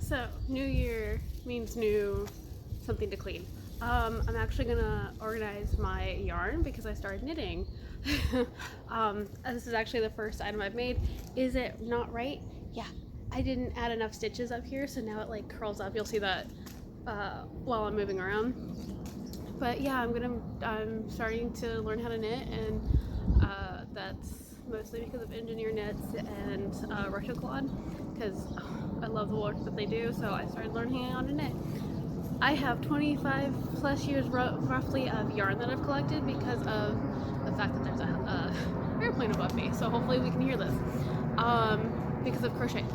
So, new year means new something to clean. I'm actually gonna organize my yarn because I started knitting. This is actually the first item I've made. Is it not right? Yeah, I didn't add enough stitches up here, so now it like curls up. You'll see that while I'm moving around. But yeah, I'm starting to learn how to knit, and that's mostly because of Engineer Knits and Retroclad, because I love the work that they do. So I started learning how to knit. I have 25 plus years roughly of yarn that I've collected because of the fact that there's a airplane above me. So hopefully we can hear this. Because of crochet.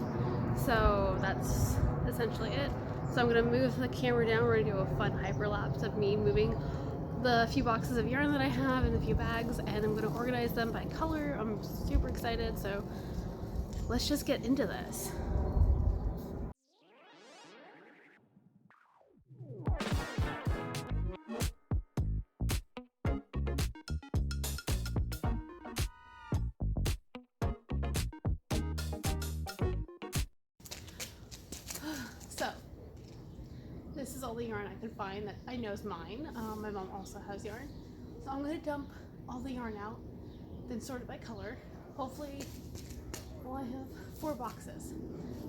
So that's essentially it. So I'm gonna move the camera down. We're gonna do a fun hyperlapse of me moving the few boxes of yarn that I have in the few bags, and I'm gonna organize them by color. I'm super excited. So let's just get into this. So this is all the yarn I can find that I know is mine. My mom also has yarn. So I'm gonna dump all the yarn out, then sort it by color. Hopefully, well, I have 4 boxes.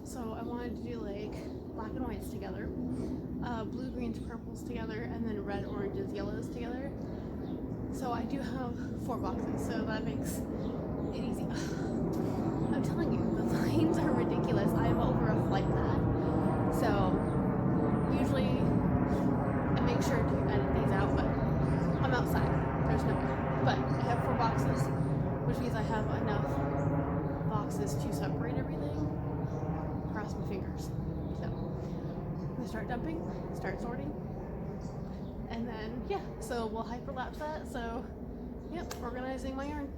So I wanted to do like black and whites together, blue, greens, purples together, and then red, oranges, yellows together. So I do have 4 boxes, so that makes it easy. I'm telling you, the lines are ridiculous. I am over a flight pad. So usually I make sure to edit these out, but I'm outside. There's no way. But I have 4 boxes, which means I have enough boxes to separate everything. Cross my fingers. So I'm gonna start dumping, start sorting, and then yeah, so we'll hyperlapse that. So yep, organizing my yarn.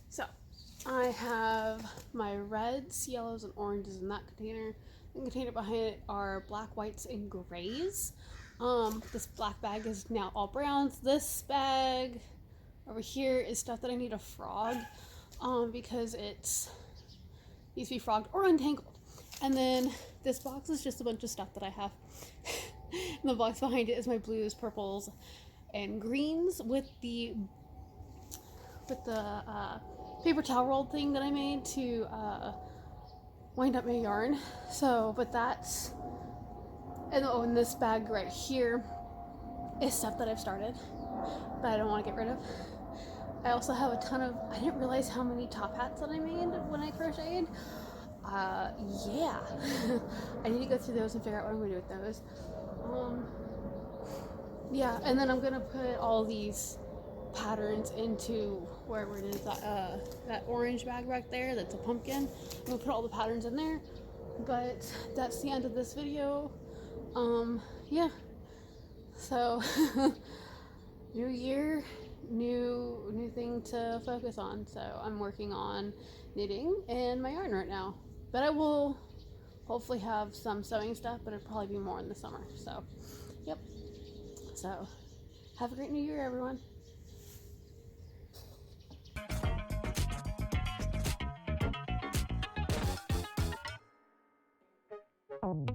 So I have my reds, yellows, and oranges in that container. The container behind it are black, whites, and grays. This black bag is now all browns. This bag over here is stuff that I need to frog because it needs to be frogged or untangled. And then this box is just a bunch of stuff that I have. And the box behind it is my blues, purples, and greens with the paper towel roll thing that I made to wind up my yarn. So, but that's, and oh, and this bag right here is stuff that I've started, but I don't want to get rid of. I also have a ton of, I didn't realize how many top hats that I made when I crocheted. Yeah. I need to go through those and figure out what I'm going to do with those. Yeah, and then I'm going to put all these patterns into wherever it is, that orange bag right there, that's a pumpkin. I'm going to put all the patterns in there. But that's the end of this video. Yeah. So new year, new thing to focus on. So I'm working on knitting and my yarn right now. But I will hopefully have some sewing stuff, but it'll probably be more in the summer. So, yep. So, have a great new year, everyone. Oh.